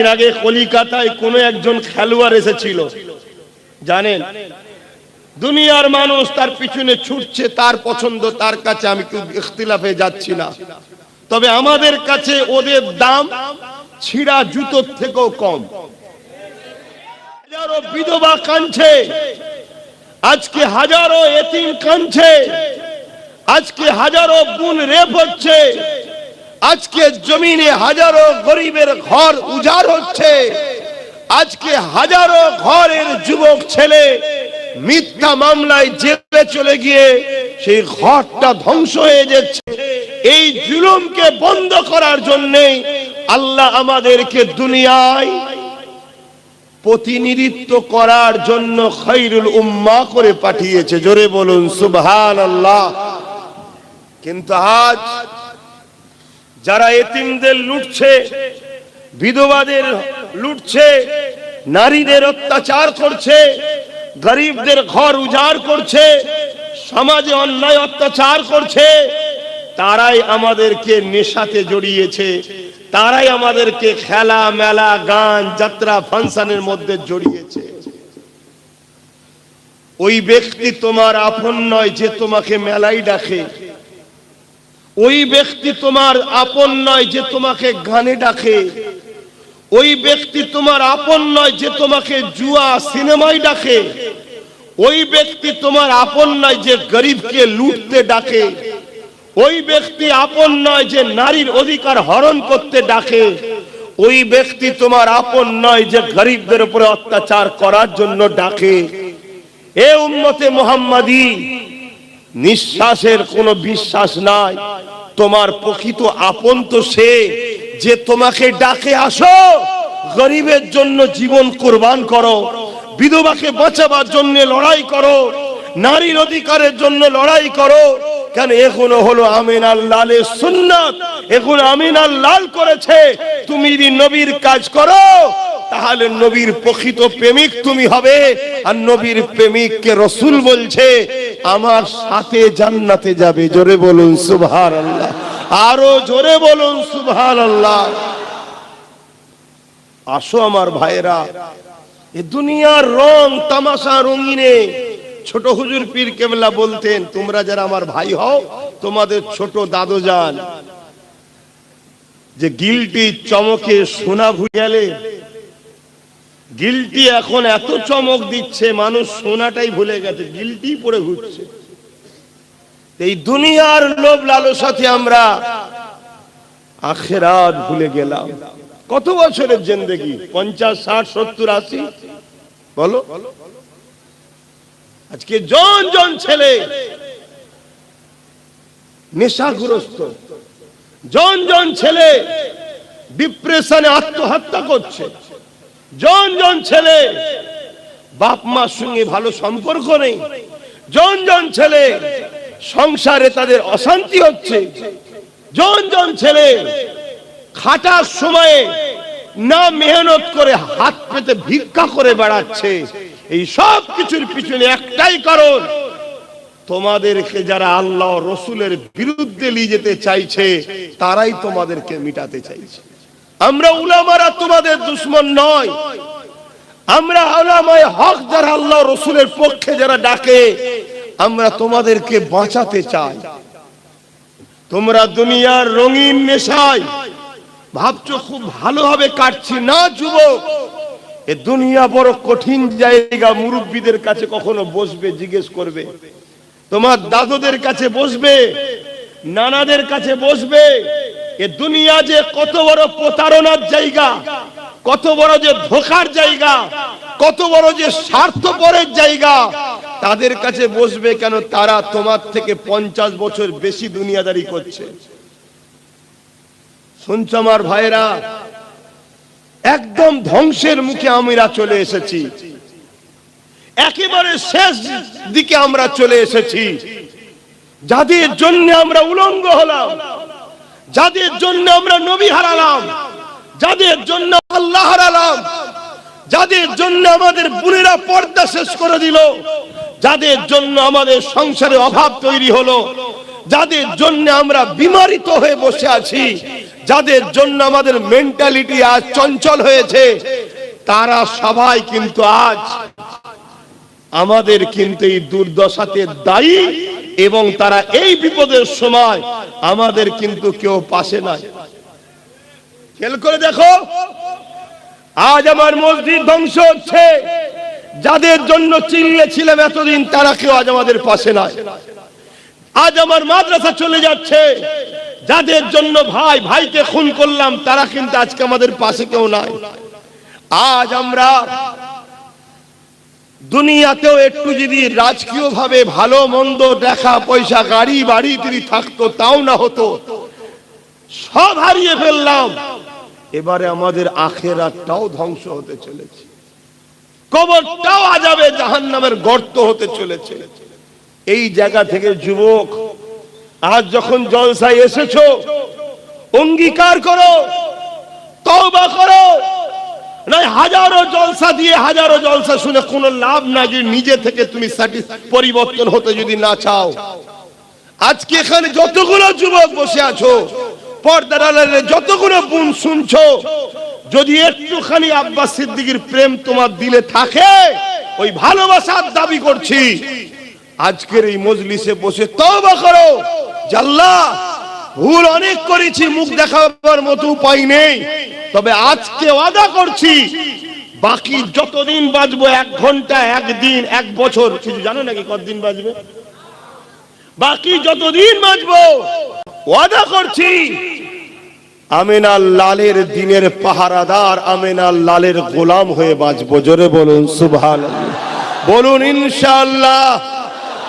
এর আগে কলিকাতায় কোন একজন খেলোয়াড় এসেছিল জানেন, দুনিয়ার মানুষ তার পিছনে ছুটছে, তার পছন্দ তার কাছে, আমি একটু ইখতিলাফে যাচ্ছি না, তবে আমাদের কাছে ওদের দাম ছিঁড়া জুতোর থেকেও কম। হাজারো বিধবা কাঁদছে, আজকে হাজারো এতিম কাঁদছে, আজকে হাজারো বোন রেপ হচ্ছে, আজকে জমিনে হাজারো গরিবের ঘর উজাড় হচ্ছে, আজকে হাজারো ঘরের যুবক ছেলে মিথ্যা মামলায় জেলে চলে গিয়ে সেই ঘরটা ধ্বংস হয়ে যাচ্ছে। এই জুলুমকে বন্ধ করার জন্য আল্লাহ আমাদেরকে দুনিয়ায় প্রতিনিধিত্ব করার জন্য খায়রুল উম্মাহ করে পাঠিয়েছে। জোরে বলুন সুবহানাল্লাহ। কিন্তু আজ যারা এতিমদের লুটছে, বিধবাদের লুটছে, নারীদের অত্যাচার করছে, গরিবদের ঘর উজাড় করছে, সমাজে অন্যায় অত্যাচার করছে, তারাই আমাদেরকে নেশাতে জড়িয়েছে, তারাই আমাদেরকে খেলা মেলা গান যাত্রা ফাংশনের মধ্যে জড়িয়েছে। ওই ব্যক্তি তোমার আপন নয় যে তোমাকে মেলায় ডাকে, ওই ব্যক্তি তোমার আপন নয় যে তোমাকে গানে ডাকে, ওই ব্যক্তি তোমার আপন নয় যে তোমাকে জুয়া সিনেমায় ডাকে, ওই ব্যক্তি তোমার আপন নয় যে গরিবকে লুটতে ডাকে, ওই ব্যক্তি আপন নয় যে নারীর অধিকার হরণ করতে ডাকে, ওই ব্যক্তি তোমার আপন নয় যে গরিবদের উপরে অত্যাচার করার জন্য ডাকে। এ উম্মতে মুহাম্মাদি, নিঃশ্বাসের কোনো বিশ্বাস নাই, তোমার প্রকৃত আপন তো সে যে তোমাকে ডাকে আসো, গরিবের জন্য জীবন কুরবান করো, বিধবাকে বাঁচাবার জন্য লড়াই করো, নারীর অধিকারের জন্য লড়াই করো। কেন? এখনো হলো আমিনাল লালের সুন্নাত, এখন আমিনাল লাল করেছে। তুমি যদি নবীর কাজ করো তাহলে নবীর প্রকৃত প্রেমিক তুমি হবে। আর নবীর প্রেমিককে রাসূল বলছে আমার সাথে জান্নাতে যাবে। জোরে বলুন সুবহানাল্লাহ, আরো জোরে বলুন সুবহানাল্লাহ। আসো আমার ভাইরা, এ দুনিয়ার রং তামাশা রঙিনে ছোট হুজুর পীর কেবলা বলতেন, তোমরা যারা আমার ভাই হও, তোমাদের ছোট দাদু যান যে গিলটি চমকে সোনা ভুলে গেলে, গিলটি এখন এত চমক দিচ্ছে মানুষ সোনাটাই ভুলে গেছে, গিলটি পরে ঘুরছে। এই দুনিয়ার লোভ লালসাতে আমরা আখিরাত ভুলে গেলাম। কত বছরের জিন্দেগি? 50, 60, 70, 80? বলো। আজকে জন জন ছেলে নেশাগ্রস্ত, জন জন ছেলে ডিপ্রেশনে আত্মহত্যা করছে, জন জন ছেলে বাপ মার সঙ্গে ভালো সম্পর্ক নেই, জন জন ছেলে সংসারে তাদের অশান্তি হচ্ছে, জন জন ছেলে খাটার সময়ে না মেহনত করে হাত পেতে ভিক্ষা করে বেড়াচ্ছে। এই সব কিছুর পিছনে একটাই কারণ, তোমাদেরকে যারা আল্লাহ রসুলের বিরুদ্ধে নিয়ে যেতে চাইছে তারাই তোমাদেরকে মিটাতে চাইছে। আমরা উলামারা তোমাদের দুশমন নয়, আমরা উলামায়ে হক যারা আল্লাহ রসুলের পক্ষে যারা ডাকে, আমরা তোমাদেরকে বাঁচাতে চাই। তোমরা দুনিয়ার রঙিন নেশায় ভাবছো খুব ভালোভাবে কাটছি না। যুবক, এ দুনিয়া বড় কঠিন জায়গা। মুরব্বীদের কাছে কখনো বসবে, জিজ্ঞেস করবে, তোমার দাদুদের কাছে বসবে, নানাদের কাছে বসবে, এ দুনিয়া যে কত বড় প্রতারণার জায়গা, কত বড় যে ধোঁকার জায়গা, কত বড় যে স্বার্থপরের জায়গা, তাদের কাছে বসবে কেন? তারা তোমার থেকে 50 বছর বেশি দুনিয়াদারি করছে। শুনছো আমার ভাইরা, একদম ধ্বংসের মুখে আমরা চলে এসেছি, একেবারে শেষ দিকে আমরা চলে এসেছি। যাদের জন্য আমরা উলঙ্গ হলাম, যাদের জন্য আমরা নবী হারালাম, যাদের জন্য আল্লাহ হারালাম, যাদের জন্য আমাদের বোনেরা পর্দা শেষ করে দিল, যাদের জন্য আমাদের সংসারে অভাব তৈরি হলো, যাদের জন্য আমরা বিমারিত হয়ে বসে আছি, যাদের জন্য আমাদের মেন্টালিটি আজ চঞ্চল হয়েছে, তারা সবাই কিন্তু আজ আমাদের কিন্তু এই দুর্দশাতে দায়ী, এবং তারা এই বিপদের সময় আমাদের কিন্তু কেউ পাশে নাই। খেয়াল করে দেখো, আজ আমার মসজিদ ধ্বংস হচ্ছে, যাদের জন্য চিল্লেছিলাম এতদিন তারা কেউ আজ আমাদের পাশে নাই। আজ আমার মাদ্রাসা চলে যাচ্ছে, যাদের জন্য ভাই ভাইকে খুন করলাম তারা কিন্তু আজকে আমাদের পাশে কেউ নাই। আজ আমরা দুনিয়াতেও একটু যদি রাজকীয় ভাবে ভালো মন্দ দেখা পয়সা গাড়ি বাড়ি যদি থাকতো তাও না হতো, সব হারিয়ে ফেললাম। এবারে আমাদের আখিরাতটাও ধ্বংস হতে চলেছে, কবরটাও আযাবে জাহান্নামের গর্ত হতে চলেছে। এই জায়গা থেকে যুবক, আজ যখন জলসায় এসেছো, অঙ্গীকার করো, তওবা করো। নয় হাজারো জলসা দিয়ে হাজারো জলসা শুনে কোনো লাভ নাই যদি নিজে থেকে তুমি পরিবর্তন হতে যদি না চাও। আজকে এখানে যতগুলো যুবক বসে আছো, পর্দার আড়ালে যতগুলো বোন শুনছো, যদি একটুখানি আব্বাস সিদ্দিকীর প্রেম তোমার দিলে থাকে, ওই ভালোবাসার দাবি করছি, আজকের এই মজলিসে বসে তওবা করো যে আল্লাহ ভুল অনেক করেছি, মুখ দেখাবার মতো উপায় নেই, তবে আজকে ওয়াদা করছি বাকি যতদিন বাঁচবো, 1 ঘন্টা 1 দিন 1 বছর, কিছু জানো নাকি কতদিন বাঁচবে? বাকি যতদিন বাঁচবো ওয়াদা করছি আমিনার লালের দিনের পাহারাদার, আমিনার লালের গোলাম হয়ে বাঁচবো। জোরে বলুন সুবহানাল্লাহ, বলুন ইনশাআল্লাহ।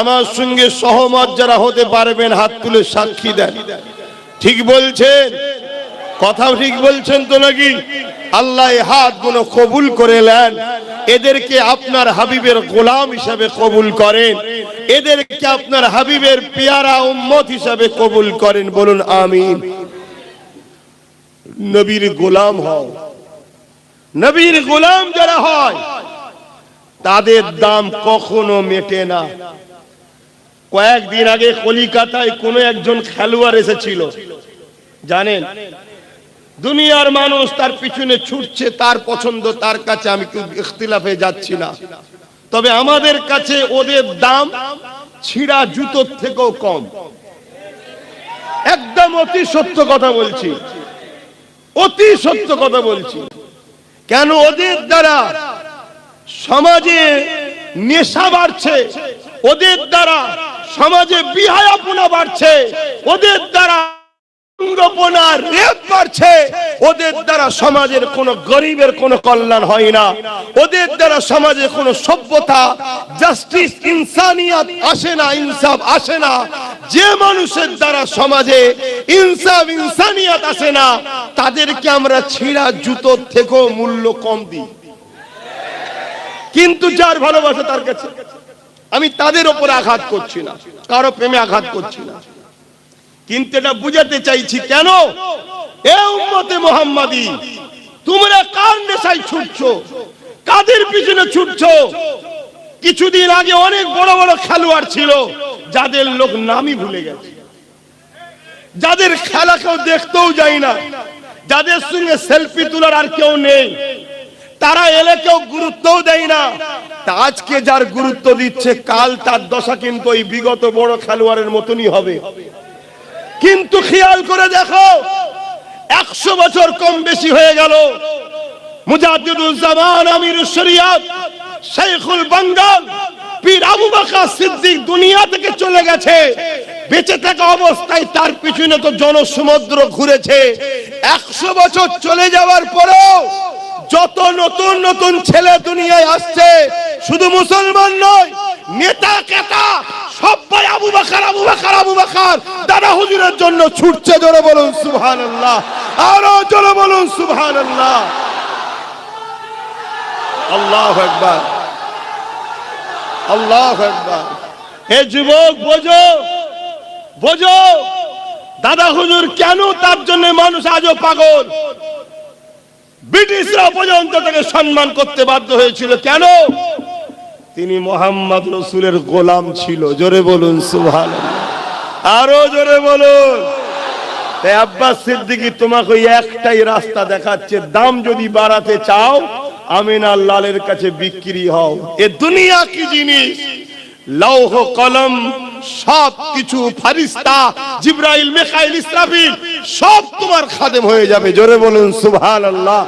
আমার সঙ্গে সহমত যারা হতে পারবেন হাত তুলে সাক্ষী দেন। ঠিক বলছেন? কথা ঠিক বলছেন তো নাকি? আল্লাহ এই হাতগুলো কবুল করে নেন, এদেরকে আপনার হাবিবের গোলাম হিসাবে কবুল করেন, এদেরকে আপনার হাবিবের পেয়ারা উম্মত হিসাবে কবুল করেন। বলুন আমিন। নবীর গোলাম হও। নবীর গোলাম যারা হয় তাদের দাম কখনো মেটে না। কয়েকদিন আগে কলিকাতায় কোন একজন খেলোয়াড় এসেছিল, জানেন? দুনিয়ার মানুষ তার পিছনে ছুটছে, তার পছন্দ তার কাছে, আমি খুব ইখতিলাফে যাচ্ছি না, তবে আমাদের কাছে ওদের দাম ছিঁড়া জুতোর থেকেও কম। একদম অতি সত্য কথা বলছি, অতি সত্য কথা বলছি। কেন? ওদের দ্বারা সমাজে নেশা বাড়ছে, ওদের দ্বারা সমাজে বিহায়াপনা বাড়ছে, ওদের দ্বারা রেপ বাড়ছে, ওদের দ্বারা সমাজের কোন গরিবের কোন কল্যাণ হয় না, ওদের দ্বারা সমাজে কোন সভ্যতা, জাস্টিস, ইনসানিয়াত আসে না, ইনসাফ আসে না। যে মানুষের দ্বারা সমাজে ইনসাফ, ইনসানিয়াত আসে না, তাদেরকে আমরা ছিঁড়া জুতোর থেকেও মূল্য কম দিই। কিন্তু যার ভালোবাসা তার কাছে, আমি তাদের উপর আঘাত করছি না, কারো প্রেমে আঘাত করছি না, কিন্তু এটা বুঝাতে চাইছি কেন এ উম্মতে মুহাম্মাদি তোমরা কার নেশায় ছুটছো, কাদের পিছনে ছুটছো? কিছুদিন আগে অনেক বড় বড় খেলোয়াড় ছিল যাদের লোক নামই ভুলে গেছে, যাদের খেলা কেউ দেখতেও যায় না, যাদের সঙ্গে সেলফি তোলার আর কেউ নেই, তারা এলে কেউ গুরুত্বও দেয় না। তা আজকে যার গুরুত্ব দিচ্ছে, কাল তার দশা কিন্তু ওই বিগত বড় খেলোয়াড়ের মতনই হবে। কিন্তু খেয়াল করে দেখো, 100 বছর কম বেশি হয়ে গেল, মুজাদ্দিদুল জামান, আমিরুশ শরিয়াত, শেখুল বাঙ্গাল, পীর আবু বকর সিদ্দিক দুনিয়া থেকে চলে গেছে। বেঁচে থাকা অবস্থায় তার পিছনে তো জনসমুদ্র ঘুরেছে। 100 বছর চলে যাওয়ার পরেও যত নতুন নতুন ছেলে দুনিয়ায় আসছে, শুধু মুসলমান নয়, নেতা কেতা সবাই আবু বকর, আবু বকর, আবু বকর দাদা হুজুরের জন্য ছুটছে। জোরে বলুন সুবহানাল্লাহ, আরো জোরে বলুন সুবহানাল্লাহ। আল্লাহু আকবার, আল্লাহু আকবার। হে যুবক, বোঝো, বোঝো দাদা হুজুর কেন, তার জন্য মানুষ আজও পাগল। ব্রিটিশরা পর্যন্ত তাকে সম্মান করতে বাধ্য হয়েছিল। কেন? তিনি মুহাম্মদ রাসূলের গোলাম ছিল। জোরে বলুন সুবহানাল্লাহ। আরো জোরে বলুন। তাই আব্বাস সিদ্দিকী তোমাকে ওই একটাই রাস্তা দেখাচ্ছে, দাম যদি বাড়াতে চাও আমিনার লালের কাছে বিক্রি হও। এ দুনিয়া কি জিনিস, লৌহ কলম সব কিছু, ফারিস্তা জিবরাইল মিকাইল ইসরাফিল সব তোমার খাদেম হয়ে যাবে। জোরে বলুন সুবহানাল্লাহ।